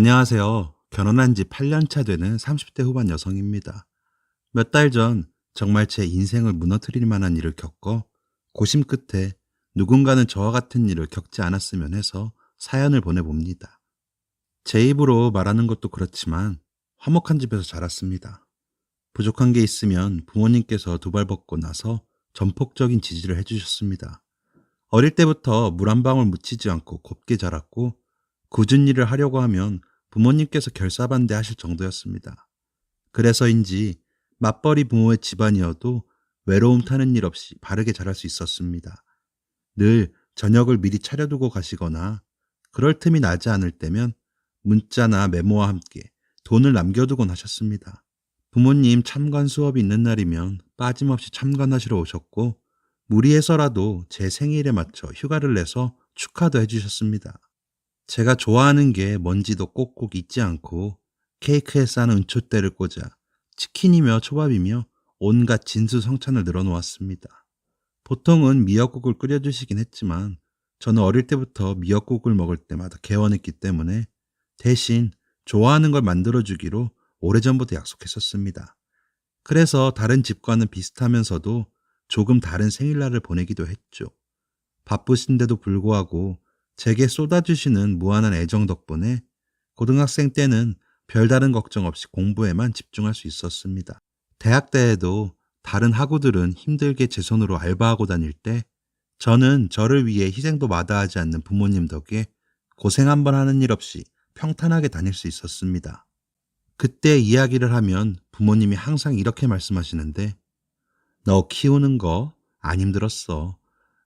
안녕하세요. 결혼한 지 8년 차 되는 30대 후반 여성입니다. 몇 달 전 정말 제 인생을 무너뜨릴 만한 일을 겪어 고심 끝에 누군가는 저와 같은 일을 겪지 않았으면 해서 사연을 보내봅니다. 제 입으로 말하는 것도 그렇지만 화목한 집에서 자랐습니다. 부족한 게 있으면 부모님께서 두 발 벗고 나서 전폭적인 지지를 해주셨습니다. 어릴 때부터 물 한 방울 묻히지 않고 곱게 자랐고 굳은 일을 하려고 하면 부모님께서 결사반대하실 정도였습니다. 그래서인지 맞벌이 부모의 집안이어도 외로움 타는 일 없이 바르게 자랄 수 있었습니다. 늘 저녁을 미리 차려두고 가시거나 그럴 틈이 나지 않을 때면 문자나 메모와 함께 돈을 남겨두곤 하셨습니다. 부모님 참관 수업이 있는 날이면 빠짐없이 참관하시러 오셨고 무리해서라도 제 생일에 맞춰 휴가를 내서 축하도 해주셨습니다. 제가 좋아하는 게 뭔지도 꼭꼭 잊지 않고 케이크에 싸는 은초대를 꽂아 치킨이며 초밥이며 온갖 진수성찬을 늘어놓았습니다. 보통은 미역국을 끓여주시긴 했지만 저는 어릴 때부터 미역국을 먹을 때마다 개원했기 때문에 대신 좋아하는 걸 만들어주기로 오래전부터 약속했었습니다. 그래서 다른 집과는 비슷하면서도 조금 다른 생일날을 보내기도 했죠. 바쁘신데도 불구하고 제게 쏟아주시는 무한한 애정 덕분에 고등학생 때는 별다른 걱정 없이 공부에만 집중할 수 있었습니다. 대학 때에도 다른 학우들은 힘들게 제 손으로 알바하고 다닐 때 저는 저를 위해 희생도 마다하지 않는 부모님 덕에 고생 한번 하는 일 없이 평탄하게 다닐 수 있었습니다. 그때 이야기를 하면 부모님이 항상 이렇게 말씀하시는데 너 키우는 거 안 힘들었어.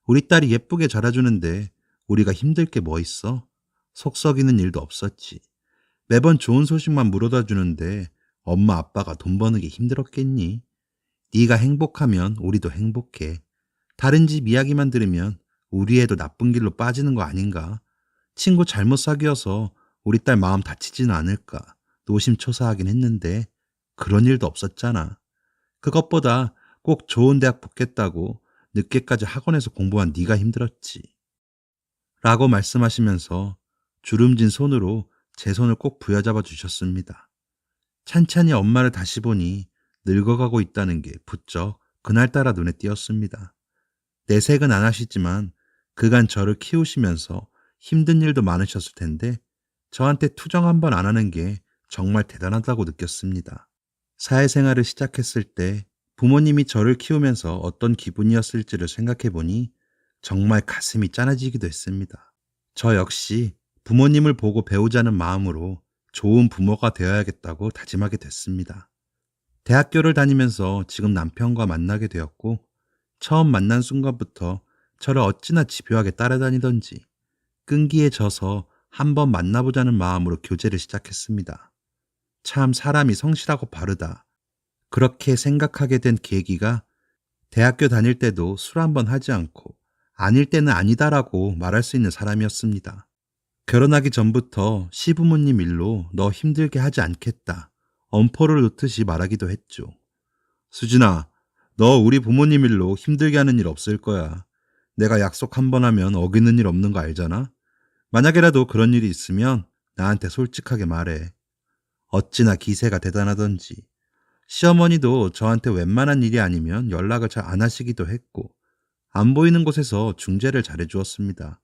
우리 딸이 예쁘게 자라주는데 우리가 힘들 게 뭐 있어? 속 썩이는 일도 없었지. 매번 좋은 소식만 물어다 주는데 엄마 아빠가 돈 버는 게 힘들었겠니? 네가 행복하면 우리도 행복해. 다른 집 이야기만 들으면 우리 애도 나쁜 길로 빠지는 거 아닌가? 친구 잘못 사귀어서 우리 딸 마음 다치지는 않을까? 노심초사하긴 했는데 그런 일도 없었잖아. 그것보다 꼭 좋은 대학 붙겠다고 늦게까지 학원에서 공부한 네가 힘들었지. 라고 말씀하시면서 주름진 손으로 제 손을 꼭 부여잡아 주셨습니다. 찬찬히 엄마를 다시 보니 늙어가고 있다는 게 부쩍 그날따라 눈에 띄었습니다. 내색은 안 하시지만 그간 저를 키우시면서 힘든 일도 많으셨을 텐데 저한테 투정 한 번 안 하는 게 정말 대단하다고 느꼈습니다. 사회생활을 시작했을 때 부모님이 저를 키우면서 어떤 기분이었을지를 생각해 보니 정말 가슴이 짠해지기도 했습니다. 저 역시 부모님을 보고 배우자는 마음으로 좋은 부모가 되어야겠다고 다짐하게 됐습니다. 대학교를 다니면서 지금 남편과 만나게 되었고 처음 만난 순간부터 저를 어찌나 집요하게 따라다니던지 끈기에 져서 한번 만나보자는 마음으로 교제를 시작했습니다. 참 사람이 성실하고 바르다. 그렇게 생각하게 된 계기가 대학교 다닐 때도 술 한 번 하지 않고 아닐 때는 아니다라고 말할 수 있는 사람이었습니다. 결혼하기 전부터 시부모님 일로 너 힘들게 하지 않겠다. 엄포를 놓듯이 말하기도 했죠. 수진아, 너 우리 부모님 일로 힘들게 하는 일 없을 거야. 내가 약속 한 번 하면 어기는 일 없는 거 알잖아? 만약에라도 그런 일이 있으면 나한테 솔직하게 말해. 어찌나 기세가 대단하던지. 시어머니도 저한테 웬만한 일이 아니면 연락을 잘 안 하시기도 했고 안 보이는 곳에서 중재를 잘해 주었습니다.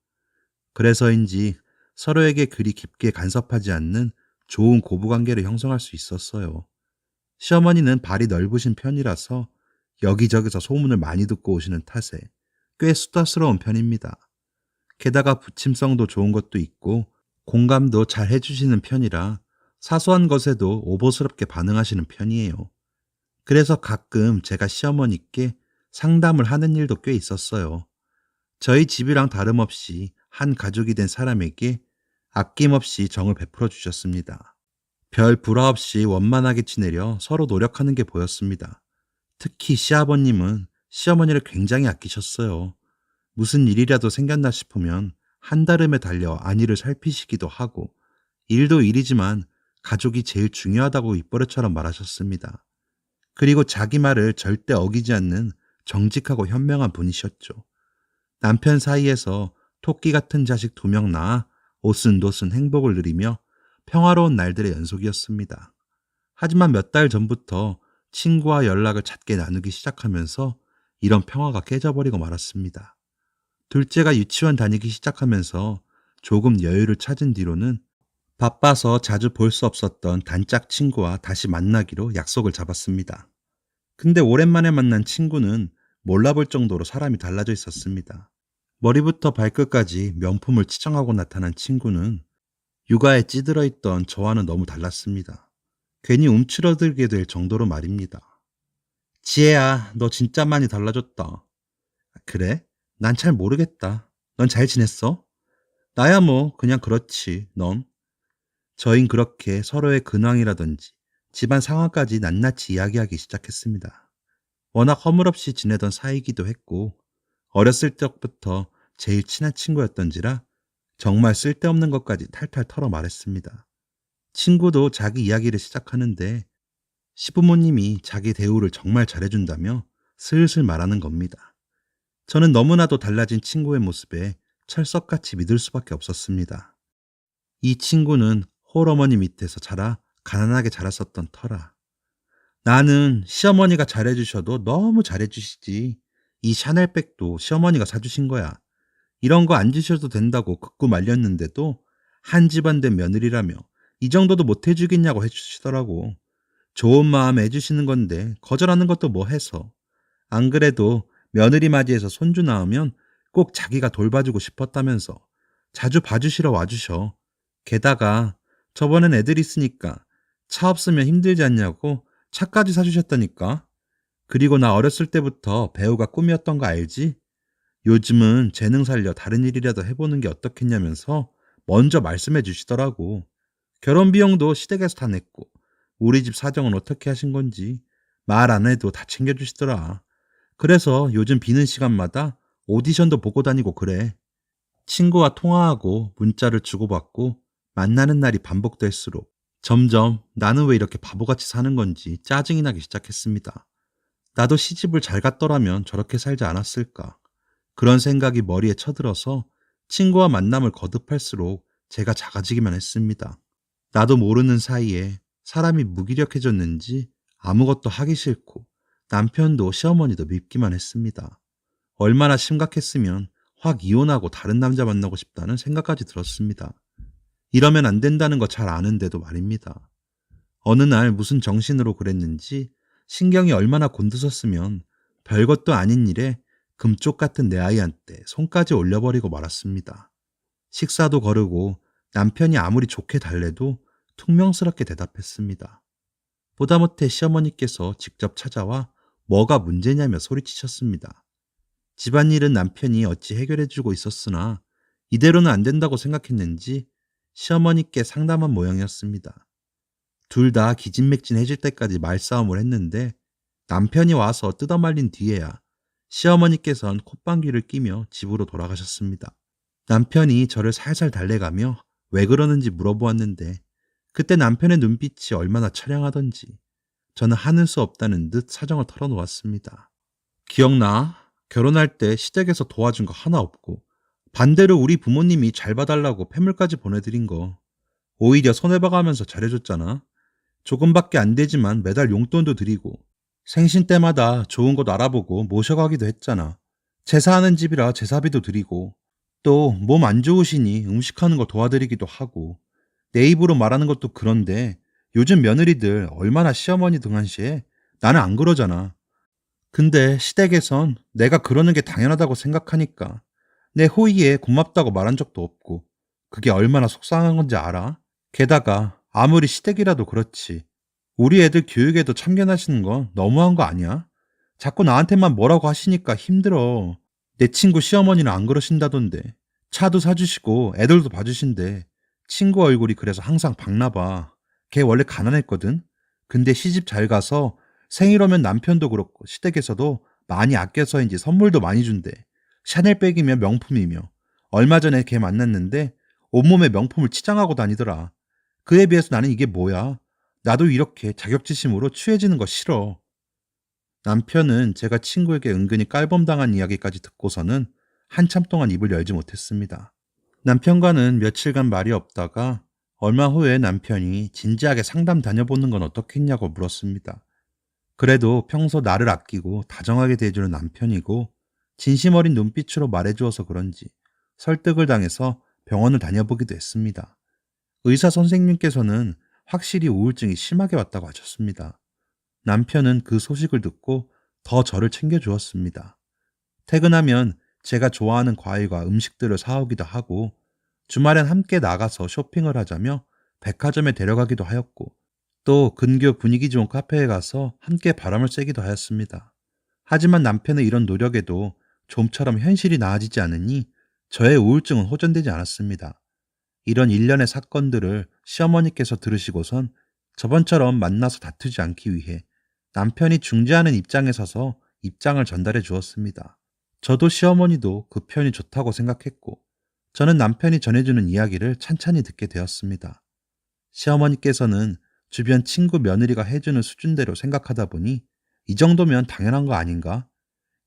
그래서인지 서로에게 그리 깊게 간섭하지 않는 좋은 고부관계를 형성할 수 있었어요. 시어머니는 발이 넓으신 편이라서 여기저기서 소문을 많이 듣고 오시는 탓에 꽤 수다스러운 편입니다. 게다가 부침성도 좋은 것도 있고 공감도 잘 해주시는 편이라 사소한 것에도 오버스럽게 반응하시는 편이에요. 그래서 가끔 제가 시어머니께 상담을 하는 일도 꽤 있었어요. 저희 집이랑 다름없이 한 가족이 된 사람에게 아낌없이 정을 베풀어 주셨습니다. 별 불화 없이 원만하게 지내려 서로 노력하는 게 보였습니다. 특히 시아버님은 시어머니를 굉장히 아끼셨어요. 무슨 일이라도 생겼나 싶으면 한달음에 달려 안위를 살피시기도 하고 일도 일이지만 가족이 제일 중요하다고 입버릇처럼 말하셨습니다. 그리고 자기 말을 절대 어기지 않는 정직하고 현명한 분이셨죠. 남편 사이에서 토끼 같은 자식 2명 낳아 오순도순 행복을 누리며 평화로운 날들의 연속이었습니다. 하지만 몇 달 전부터 친구와 연락을 잦게 나누기 시작하면서 이런 평화가 깨져버리고 말았습니다. 둘째가 유치원 다니기 시작하면서 조금 여유를 찾은 뒤로는 바빠서 자주 볼 수 없었던 단짝 친구와 다시 만나기로 약속을 잡았습니다. 근데 오랜만에 만난 친구는 몰라볼 정도로 사람이 달라져 있었습니다. 머리부터 발끝까지 명품을 치장하고 나타난 친구는 육아에 찌들어 있던 저와는 너무 달랐습니다. 괜히 움츠러들게 될 정도로 말입니다. 지혜야, 너 진짜 많이 달라졌다. 그래? 난 잘 모르겠다. 넌 잘 지냈어? 나야 뭐 그냥 그렇지. 넌? 저흰 그렇게 서로의 근황이라든지 집안 상황까지 낱낱이 이야기하기 시작했습니다. 워낙 허물없이 지내던 사이기도 했고 어렸을 적부터 제일 친한 친구였던지라 정말 쓸데없는 것까지 탈탈 털어 말했습니다. 친구도 자기 이야기를 시작하는데 시부모님이 자기 대우를 정말 잘해준다며 슬슬 말하는 겁니다. 저는 너무나도 달라진 친구의 모습에 철석같이 믿을 수밖에 없었습니다. 이 친구는 홀어머니 밑에서 자라 가난하게 자랐었던 터라. 나는 시어머니가 잘해주셔도 너무 잘해주시지. 이 샤넬백도 시어머니가 사주신 거야. 이런 거 안 주셔도 된다고 극구 말렸는데도 한 집안 된 며느리라며 이 정도도 못 해주겠냐고 해주시더라고. 좋은 마음에 해주시는 건데 거절하는 것도 뭐 해서. 안 그래도 며느리 맞이해서 손주 낳으면 꼭 자기가 돌봐주고 싶었다면서 자주 봐주시러 와주셔. 게다가 저번엔 애들 있으니까 차 없으면 힘들지 않냐고 차까지 사주셨다니까. 그리고 나 어렸을 때부터 배우가 꿈이었던 거 알지? 요즘은 재능 살려 다른 일이라도 해보는 게 어떻겠냐면서 먼저 말씀해 주시더라고. 결혼 비용도 시댁에서 다 냈고 우리 집 사정은 어떻게 하신 건지 말 안 해도 다 챙겨주시더라. 그래서 요즘 비는 시간마다 오디션도 보고 다니고 그래. 친구와 통화하고 문자를 주고받고 만나는 날이 반복될수록 점점 나는 왜 이렇게 바보같이 사는 건지 짜증이 나기 시작했습니다. 나도 시집을 잘 갔더라면 저렇게 살지 않았을까. 그런 생각이 머리에 쳐들어서 친구와 만남을 거듭할수록 제가 작아지기만 했습니다. 나도 모르는 사이에 사람이 무기력해졌는지 아무것도 하기 싫고 남편도 시어머니도 밉기만 했습니다. 얼마나 심각했으면 확 이혼하고 다른 남자 만나고 싶다는 생각까지 들었습니다. 이러면 안 된다는 거 잘 아는데도 말입니다. 어느 날 무슨 정신으로 그랬는지 신경이 얼마나 곤두섰으면 별것도 아닌 일에 금쪽 같은 내 아이한테 손까지 올려버리고 말았습니다. 식사도 거르고 남편이 아무리 좋게 달래도 퉁명스럽게 대답했습니다. 보다못해 시어머니께서 직접 찾아와 뭐가 문제냐며 소리치셨습니다. 집안일은 남편이 어찌 해결해주고 있었으나 이대로는 안 된다고 생각했는지 시어머니께 상담한 모양이었습니다. 둘 다 기진맥진해질 때까지 말싸움을 했는데 남편이 와서 뜯어말린 뒤에야 시어머니께선 콧방귀를 끼며 집으로 돌아가셨습니다. 남편이 저를 살살 달래가며 왜 그러는지 물어보았는데 그때 남편의 눈빛이 얼마나 처량하던지 저는 하늘 수 없다는 듯 사정을 털어놓았습니다. 기억나? 결혼할 때 시댁에서 도와준 거 하나 없고 반대로 우리 부모님이 잘 봐달라고 폐물까지 보내드린 거 오히려 손해봐가면서 잘해줬잖아. 조금밖에 안 되지만 매달 용돈도 드리고 생신 때마다 좋은 곳 알아보고 모셔가기도 했잖아. 제사하는 집이라 제사비도 드리고 또 몸 안 좋으시니 음식하는 거 도와드리기도 하고 내 입으로 말하는 것도 그런데 요즘 며느리들 얼마나 시어머니 등한시해. 나는 안 그러잖아. 근데 시댁에선 내가 그러는 게 당연하다고 생각하니까 내 호의에 고맙다고 말한 적도 없고 그게 얼마나 속상한 건지 알아? 게다가 아무리 시댁이라도 그렇지 우리 애들 교육에도 참견하시는 건 너무한 거 아니야? 자꾸 나한테만 뭐라고 하시니까 힘들어. 내 친구 시어머니는 안 그러신다던데. 차도 사주시고 애들도 봐주신대. 친구 얼굴이 그래서 항상 밝나 봐. 걔 원래 가난했거든. 근데 시집 잘 가서 생일 오면 남편도 그렇고 시댁에서도 많이 아껴서인지 선물도 많이 준대. 샤넬백이며 명품이며. 얼마 전에 걔 만났는데 온몸에 명품을 치장하고 다니더라. 그에 비해서 나는 이게 뭐야. 나도 이렇게 자격지심으로 취해지는 거 싫어. 남편은 제가 친구에게 은근히 깔범당한 이야기까지 듣고서는 한참 동안 입을 열지 못했습니다. 남편과는 며칠간 말이 없다가 얼마 후에 남편이 진지하게 상담 다녀보는 건 어떻겠냐고 물었습니다. 그래도 평소 나를 아끼고 다정하게 대해주는 남편이고 진심 어린 눈빛으로 말해주어서 그런지 설득을 당해서 병원을 다녀보기도 했습니다. 의사 선생님께서는 확실히 우울증이 심하게 왔다고 하셨습니다. 남편은 그 소식을 듣고 더 저를 챙겨주었습니다. 퇴근하면 제가 좋아하는 과일과 음식들을 사오기도 하고 주말엔 함께 나가서 쇼핑을 하자며 백화점에 데려가기도 하였고 또 근교 분위기 좋은 카페에 가서 함께 바람을 쐬기도 하였습니다. 하지만 남편의 이런 노력에도 좀처럼 현실이 나아지지 않으니 저의 우울증은 호전되지 않았습니다. 이런 일련의 사건들을 시어머니께서 들으시고선 저번처럼 만나서 다투지 않기 위해 남편이 중재하는 입장에 서서 입장을 전달해 주었습니다. 저도 시어머니도 그 편이 좋다고 생각했고 저는 남편이 전해주는 이야기를 찬찬히 듣게 되었습니다. 시어머니께서는 주변 친구 며느리가 해주는 수준대로 생각하다 보니 이 정도면 당연한 거 아닌가?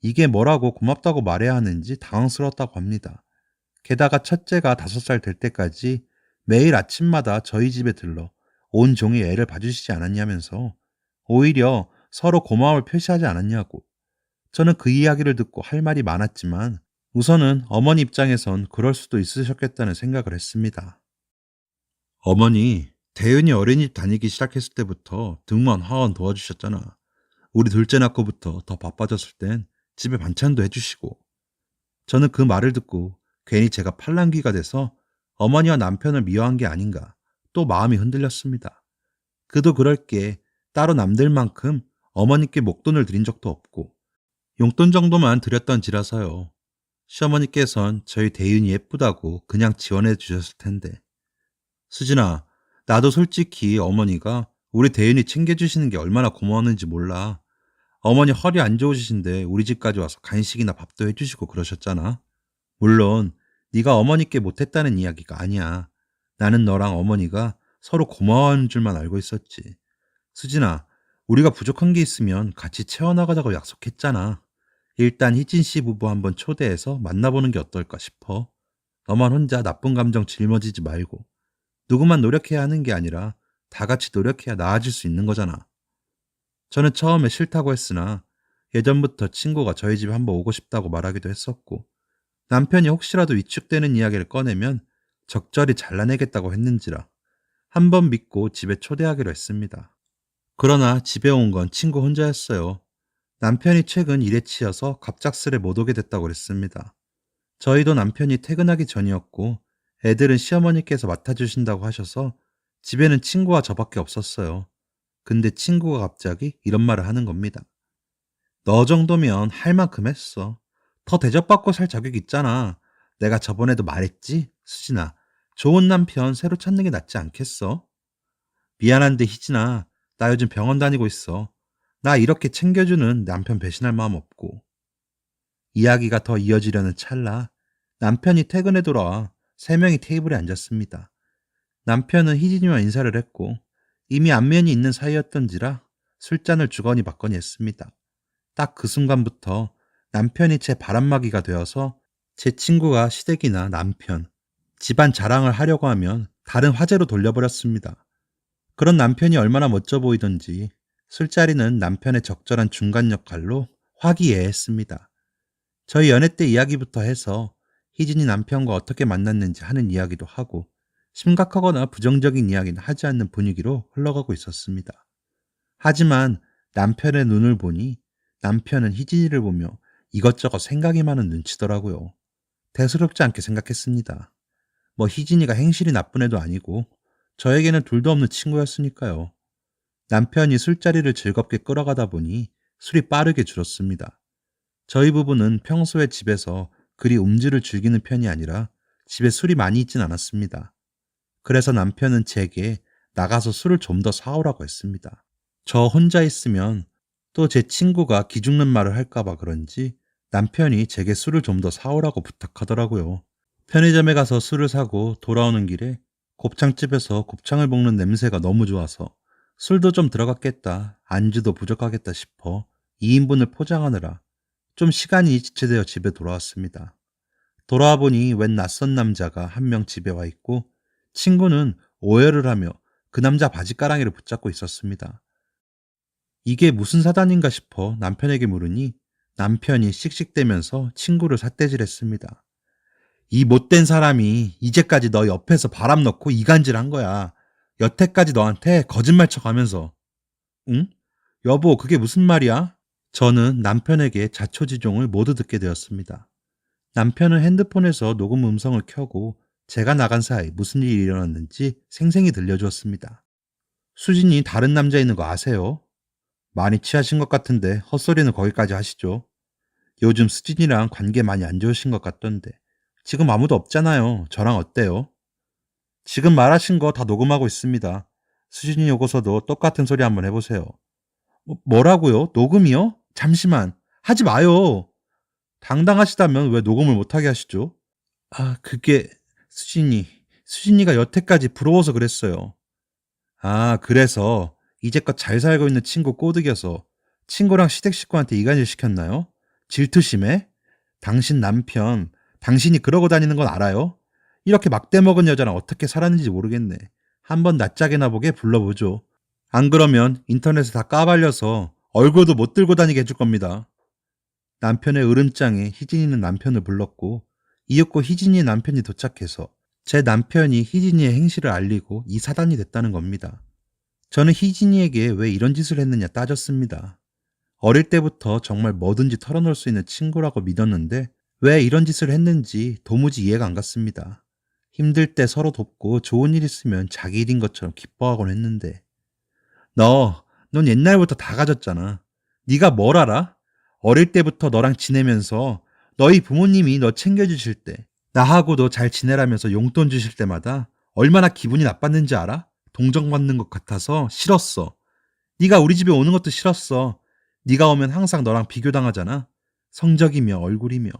이게 뭐라고 고맙다고 말해야 하는지 당황스러웠다고 합니다. 게다가 첫째가 5살 될 때까지 매일 아침마다 저희 집에 들러 온종일 애를 봐주시지 않았냐면서 오히려 서로 고마움을 표시하지 않았냐고. 저는 그 이야기를 듣고 할 말이 많았지만 우선은 어머니 입장에선 그럴 수도 있으셨겠다는 생각을 했습니다. 어머니, 대은이 어린이집 다니기 시작했을 때부터 등원, 하원 도와주셨잖아. 우리 둘째 낳고부터 더 바빠졌을 땐 집에 반찬도 해주시고. 저는 그 말을 듣고 괜히 제가 팔랑귀가 돼서 어머니와 남편을 미워한 게 아닌가 또 마음이 흔들렸습니다. 그도 그럴 게 따로 남들만큼 어머니께 목돈을 드린 적도 없고 용돈 정도만 드렸던 지라서요. 시어머니께선 저희 대윤이 예쁘다고 그냥 지원해 주셨을 텐데. 수진아, 나도 솔직히 어머니가 우리 대윤이 챙겨주시는 게 얼마나 고마웠는지 몰라. 어머니 허리 안 좋으신데 우리 집까지 와서 간식이나 밥도 해주시고 그러셨잖아. 물론 네가 어머니께 못했다는 이야기가 아니야. 나는 너랑 어머니가 서로 고마워하는 줄만 알고 있었지. 수진아, 우리가 부족한 게 있으면 같이 채워나가자고 약속했잖아. 일단 희진 씨 부부 한번 초대해서 만나보는 게 어떨까 싶어. 너만 혼자 나쁜 감정 짊어지지 말고. 누구만 노력해야 하는 게 아니라 다 같이 노력해야 나아질 수 있는 거잖아. 저는 처음에 싫다고 했으나 예전부터 친구가 저희 집에 한번 오고 싶다고 말하기도 했었고 남편이 혹시라도 위축되는 이야기를 꺼내면 적절히 잘라내겠다고 했는지라 한번 믿고 집에 초대하기로 했습니다. 그러나 집에 온 건 친구 혼자였어요. 남편이 최근 일에 치여서 갑작스레 못 오게 됐다고 그랬습니다. 저희도 남편이 퇴근하기 전이었고 애들은 시어머니께서 맡아주신다고 하셔서 집에는 친구와 저밖에 없었어요. 근데 친구가 갑자기 이런 말을 하는 겁니다. 너 정도면 할 만큼 했어. 더 대접받고 살 자격 있잖아. 내가 저번에도 말했지? 수진아, 좋은 남편 새로 찾는 게 낫지 않겠어? 미안한데 희진아, 나 요즘 병원 다니고 있어. 나 이렇게 챙겨주는 남편 배신할 마음 없고. 이야기가 더 이어지려는 찰나 남편이 퇴근해 돌아와 3명이 테이블에 앉았습니다. 남편은 희진이와 인사를 했고 이미 안면이 있는 사이였던지라 술잔을 주거니 받거니 했습니다. 딱 그 순간부터 남편이 제 바람막이가 되어서 제 친구가 시댁이나 남편, 집안 자랑을 하려고 하면 다른 화제로 돌려버렸습니다. 그런 남편이 얼마나 멋져 보이던지 술자리는 남편의 적절한 중간 역할로 화기애애했습니다. 저희 연애 때 이야기부터 해서 희진이 남편과 어떻게 만났는지 하는 이야기도 하고 심각하거나 부정적인 이야기는 하지 않는 분위기로 흘러가고 있었습니다. 하지만 남편의 눈을 보니 남편은 희진이를 보며 이것저것 생각이 많은 눈치더라고요. 대수롭지 않게 생각했습니다. 뭐 희진이가 행실이 나쁜 애도 아니고 저에게는 둘도 없는 친구였으니까요. 남편이 술자리를 즐겁게 끌어가다 보니 술이 빠르게 줄었습니다. 저희 부부는 평소에 집에서 그리 음주를 즐기는 편이 아니라 집에 술이 많이 있진 않았습니다. 그래서 남편은 제게 나가서 술을 좀 더 사오라고 했습니다. 저 혼자 있으면 또 제 친구가 기죽는 말을 할까봐 그런지 남편이 제게 술을 좀 더 사오라고 부탁하더라고요. 편의점에 가서 술을 사고 돌아오는 길에 곱창집에서 곱창을 볶는 냄새가 너무 좋아서 술도 좀 들어갔겠다, 안주도 부족하겠다 싶어 2인분을 포장하느라 좀 시간이 지체되어 집에 돌아왔습니다. 돌아와 보니 웬 낯선 남자가 한 명 집에 와 있고 친구는 오해를 하며 그 남자 바지가랑이를 붙잡고 있었습니다. 이게 무슨 사단인가 싶어 남편에게 물으니 남편이 씩씩대면서 친구를 삿대질했습니다. 이 못된 사람이 이제까지 너 옆에서 바람 넣고 이간질한 거야. 여태까지 너한테 거짓말 쳐가면서. 응? 여보, 그게 무슨 말이야? 저는 남편에게 자초지종을 모두 듣게 되었습니다. 남편은 핸드폰에서 녹음 음성을 켜고 제가 나간 사이 무슨 일이 일어났는지 생생히 들려주었습니다. 수진이 다른 남자 있는 거 아세요? 많이 취하신 것 같은데 헛소리는 거기까지 하시죠. 요즘 수진이랑 관계 많이 안 좋으신 것 같던데. 지금 아무도 없잖아요. 저랑 어때요? 지금 말하신 거 다 녹음하고 있습니다. 수진이 오고서도 똑같은 소리 한번 해보세요. 뭐라고요? 녹음이요? 잠시만. 하지 마요. 당당하시다면 왜 녹음을 못하게 하시죠? 아, 그게 수진이가 여태까지 부러워서 그랬어요. 아, 그래서 이제껏 잘 살고 있는 친구 꼬드겨서 친구랑 시댁 식구한테 이간질 시켰나요? 질투심에? 당신 남편, 당신이 그러고 다니는 건 알아요? 이렇게 막대 먹은 여자랑 어떻게 살았는지 모르겠네. 한번 낯짝이나 보게 불러보죠. 안 그러면 인터넷에 다 까발려서 얼굴도 못 들고 다니게 해줄 겁니다. 남편의 으름장에 희진이는 남편을 불렀고 이윽고 희진이의 남편이 도착해서 제 남편이 희진이의 행실을 알리고 이 사단이 됐다는 겁니다. 저는 희진이에게 왜 이런 짓을 했느냐 따졌습니다. 어릴 때부터 정말 뭐든지 털어놓을 수 있는 친구라고 믿었는데 왜 이런 짓을 했는지 도무지 이해가 안 갔습니다. 힘들 때 서로 돕고 좋은 일 있으면 자기 일인 것처럼 기뻐하곤 했는데 넌 옛날부터 다 가졌잖아. 네가 뭘 알아? 어릴 때부터 너랑 지내면서 너희 부모님이 너 챙겨주실 때 나하고도 잘 지내라면서 용돈 주실 때마다 얼마나 기분이 나빴는지 알아? 동정받는 것 같아서 싫었어. 네가 우리 집에 오는 것도 싫었어. 네가 오면 항상 너랑 비교당하잖아. 성적이며 얼굴이며.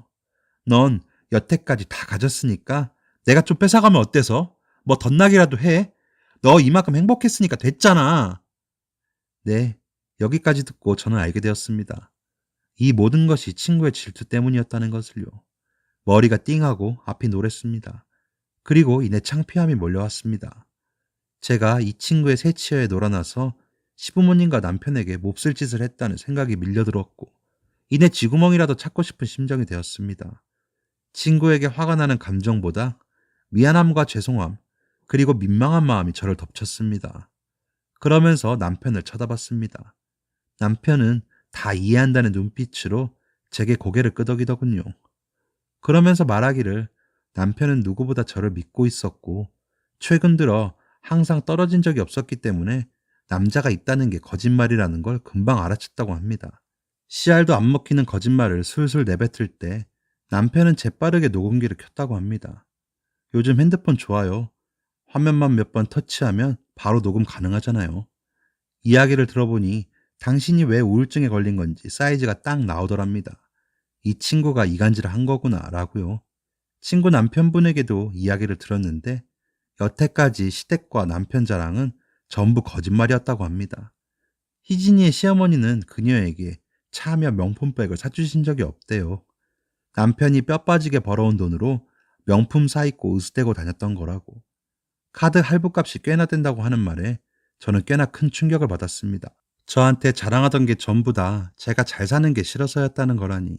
넌 여태까지 다 가졌으니까 내가 좀 뺏어가면 어때서? 뭐 덧나기라도 해. 너 이만큼 행복했으니까 됐잖아. 네, 여기까지 듣고 저는 알게 되었습니다. 이 모든 것이 친구의 질투 때문이었다는 것을요. 머리가 띵하고 앞이 노랬습니다. 그리고 이내 창피함이 몰려왔습니다. 제가 이 친구의 새 치여에 놀아나서 시부모님과 남편에게 몹쓸 짓을 했다는 생각이 밀려들었고 이내 쥐구멍이라도 찾고 싶은 심정이 되었습니다. 친구에게 화가 나는 감정보다 미안함과 죄송함 그리고 민망한 마음이 저를 덮쳤습니다. 그러면서 남편을 쳐다봤습니다. 남편은 다 이해한다는 눈빛으로 제게 고개를 끄덕이더군요. 그러면서 말하기를 남편은 누구보다 저를 믿고 있었고 최근 들어 항상 떨어진 적이 없었기 때문에 남자가 있다는 게 거짓말이라는 걸 금방 알아챘다고 합니다. 씨알도 안 먹히는 거짓말을 술술 내뱉을 때 남편은 재빠르게 녹음기를 켰다고 합니다. 요즘 핸드폰 좋아요. 화면만 몇 번 터치하면 바로 녹음 가능하잖아요. 이야기를 들어보니 당신이 왜 우울증에 걸린 건지 사이즈가 딱 나오더랍니다. 이 친구가 이간질을 한 거구나 라고요. 친구 남편분에게도 이야기를 들었는데 여태까지 시댁과 남편 자랑은 전부 거짓말이었다고 합니다. 희진이의 시어머니는 그녀에게 차며 명품백을 사주신 적이 없대요. 남편이 뼈 빠지게 벌어온 돈으로 명품 사입고 으스대고 다녔던 거라고. 카드 할부값이 꽤나 된다고 하는 말에 저는 꽤나 큰 충격을 받았습니다. 저한테 자랑하던 게 전부 다 제가 잘 사는 게 싫어서였다는 거라니.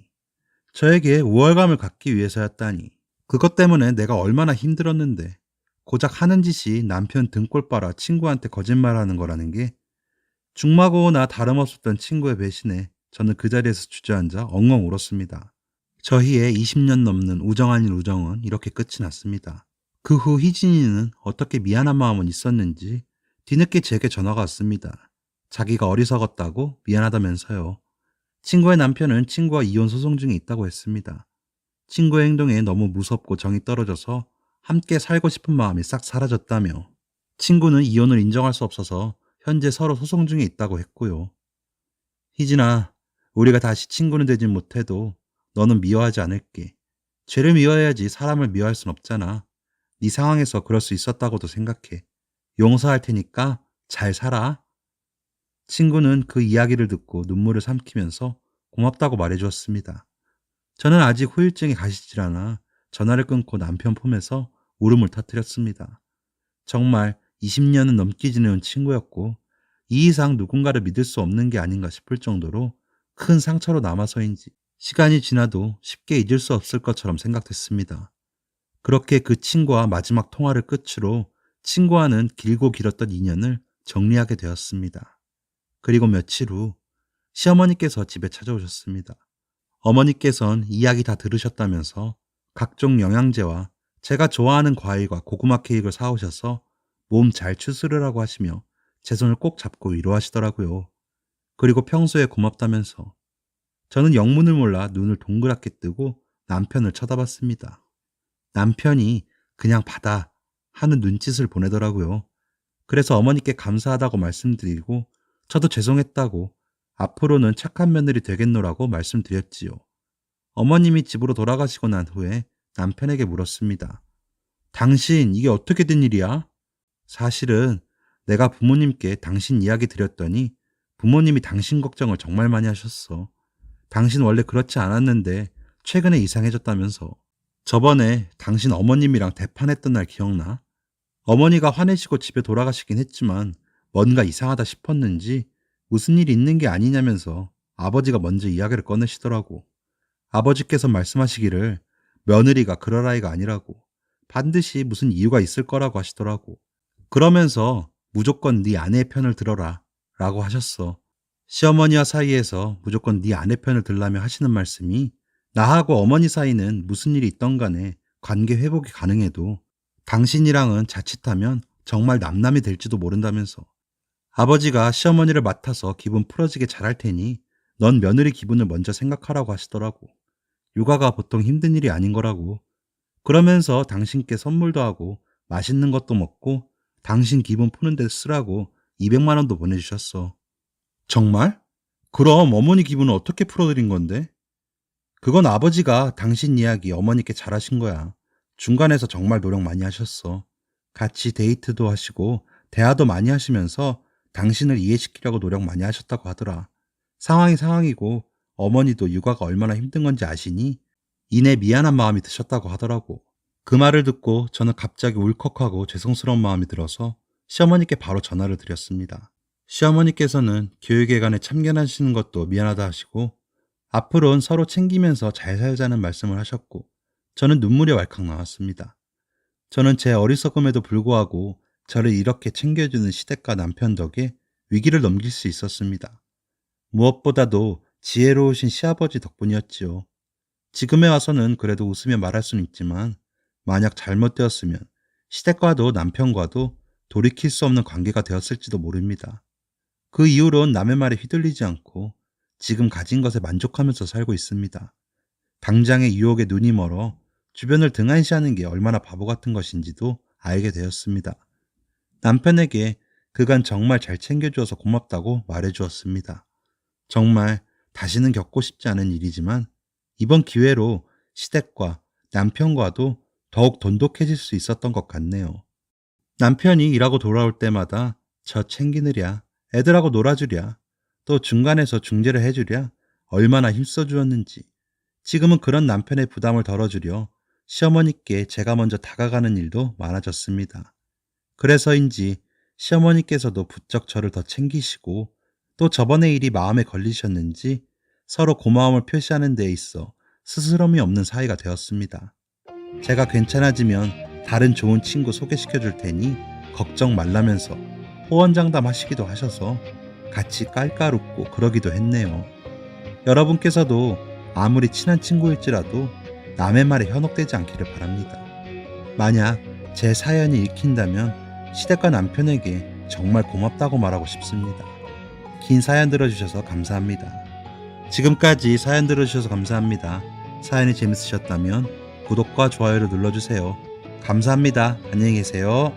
저에게 우월감을 갖기 위해서였다니. 그것 때문에 내가 얼마나 힘들었는데 고작 하는 짓이 남편 등골 빨아 친구한테 거짓말하는 거라는 게 중마고나 다름없었던 친구의 배신에 저는 그 자리에서 주저앉아 엉엉 울었습니다. 저희의 20년 넘는 우정 아닌 우정은 이렇게 끝이 났습니다. 그 후 희진이는 어떻게 미안한 마음은 있었는지 뒤늦게 제게 전화가 왔습니다. 자기가 어리석었다고 미안하다면서요. 친구의 남편은 친구와 이혼 소송 중에 있다고 했습니다. 친구의 행동에 너무 무섭고 정이 떨어져서 함께 살고 싶은 마음이 싹 사라졌다며 친구는 이혼을 인정할 수 없어서 현재 서로 소송 중에 있다고 했고요. 희진아, 우리가 다시 친구는 되진 못해도 너는 미워하지 않을게. 죄를 미워해야지 사람을 미워할 순 없잖아. 네 상황에서 그럴 수 있었다고도 생각해. 용서할 테니까 잘 살아. 친구는 그 이야기를 듣고 눈물을 삼키면서 고맙다고 말해주었습니다. 저는 아직 후유증이 가시질 않아 전화를 끊고 남편 품에서 울음을 터뜨렸습니다. 정말 20년은 넘게 지내온 친구였고 이 이상 누군가를 믿을 수 없는 게 아닌가 싶을 정도로 큰 상처로 남아서인지 시간이 지나도 쉽게 잊을 수 없을 것처럼 생각됐습니다. 그렇게 그 친구와 마지막 통화를 끝으로 친구와는 길고 길었던 인연을 정리하게 되었습니다. 그리고 며칠 후 시어머니께서 집에 찾아오셨습니다. 어머니께선 이야기 다 들으셨다면서 각종 영양제와 제가 좋아하는 과일과 고구마 케이크를 사오셔서 몸 잘 추스르라고 하시며 제 손을 꼭 잡고 위로하시더라고요. 그리고 평소에 고맙다면서 저는 영문을 몰라 눈을 동그랗게 뜨고 남편을 쳐다봤습니다. 남편이 그냥 받아 하는 눈짓을 보내더라고요. 그래서 어머니께 감사하다고 말씀드리고 저도 죄송했다고 앞으로는 착한 며느리 되겠노라고 말씀드렸지요. 어머님이 집으로 돌아가시고 난 후에 남편에게 물었습니다. 당신 이게 어떻게 된 일이야? 사실은 내가 부모님께 당신 이야기 드렸더니 부모님이 당신 걱정을 정말 많이 하셨어. 당신 원래 그렇지 않았는데 최근에 이상해졌다면서. 저번에 당신 어머님이랑 대판했던 날 기억나? 어머니가 화내시고 집에 돌아가시긴 했지만 뭔가 이상하다 싶었는지 무슨 일이 있는 게 아니냐면서 아버지가 먼저 이야기를 꺼내시더라고. 아버지께서 말씀하시기를 며느리가 그럴 아이가 아니라고 반드시 무슨 이유가 있을 거라고 하시더라고. 그러면서 무조건 네 아내의 편을 들어라 라고 하셨어. 시어머니와 사이에서 무조건 네 아내 편을 들라며 하시는 말씀이 나하고 어머니 사이는 무슨 일이 있던 간에 관계 회복이 가능해도 당신이랑은 자칫하면 정말 남남이 될지도 모른다면서. 아버지가 시어머니를 맡아서 기분 풀어지게 잘할 테니 넌 며느리 기분을 먼저 생각하라고 하시더라고. 육아가 보통 힘든 일이 아닌 거라고. 그러면서 당신께 선물도 하고 맛있는 것도 먹고 당신 기분 푸는 데 쓰라고 200만 원도 보내주셨어. 정말? 그럼 어머니 기분은 어떻게 풀어드린 건데? 그건 아버지가 당신 이야기 어머니께 잘하신 거야. 중간에서 정말 노력 많이 하셨어. 같이 데이트도 하시고 대화도 많이 하시면서 당신을 이해시키려고 노력 많이 하셨다고 하더라. 상황이 상황이고 어머니도 육아가 얼마나 힘든 건지 아시니 이내 미안한 마음이 드셨다고 하더라고. 그 말을 듣고 저는 갑자기 울컥하고 죄송스러운 마음이 들어서 시어머니께 바로 전화를 드렸습니다. 시어머니께서는 교육에 관해 참견하시는 것도 미안하다 하시고 앞으로는 서로 챙기면서 잘 살자는 말씀을 하셨고 저는 눈물이 왈칵 나왔습니다. 저는 제 어리석음에도 불구하고 저를 이렇게 챙겨주는 시댁과 남편 덕에 위기를 넘길 수 있었습니다. 무엇보다도 지혜로우신 시아버지 덕분이었지요. 지금에 와서는 그래도 웃으며 말할 수는 있지만 만약 잘못되었으면 시댁과도 남편과도 돌이킬 수 없는 관계가 되었을지도 모릅니다. 그 이후로는 남의 말에 휘둘리지 않고 지금 가진 것에 만족하면서 살고 있습니다. 당장의 유혹에 눈이 멀어 주변을 등한시하는 게 얼마나 바보 같은 것인지도 알게 되었습니다. 남편에게 그간 정말 잘 챙겨주어서 고맙다고 말해주었습니다. 정말 다시는 겪고 싶지 않은 일이지만 이번 기회로 시댁과 남편과도 더욱 돈독해질 수 있었던 것 같네요. 남편이 일하고 돌아올 때마다 저 챙기느랴, 애들하고 놀아주랴, 또 중간에서 중재를 해주랴 얼마나 힘써주었는지 지금은 그런 남편의 부담을 덜어주려 시어머니께 제가 먼저 다가가는 일도 많아졌습니다. 그래서인지 시어머니께서도 부쩍 저를 더 챙기시고 또 저번의 일이 마음에 걸리셨는지 서로 고마움을 표시하는 데 있어 스스럼이 없는 사이가 되었습니다. 제가 괜찮아지면 다른 좋은 친구 소개시켜 줄 테니 걱정 말라면서 호언장담 하시기도 하셔서 같이 깔깔 웃고 그러기도 했네요. 여러분께서도 아무리 친한 친구일지라도 남의 말에 현혹되지 않기를 바랍니다. 만약 제 사연이 읽힌다면 시댁과 남편에게 정말 고맙다고 말하고 싶습니다. 긴 사연 들어주셔서 감사합니다. 지금까지 사연 들어주셔서 감사합니다. 사연이 재밌으셨다면 구독과 좋아요를 눌러주세요. 감사합니다. 안녕히 계세요.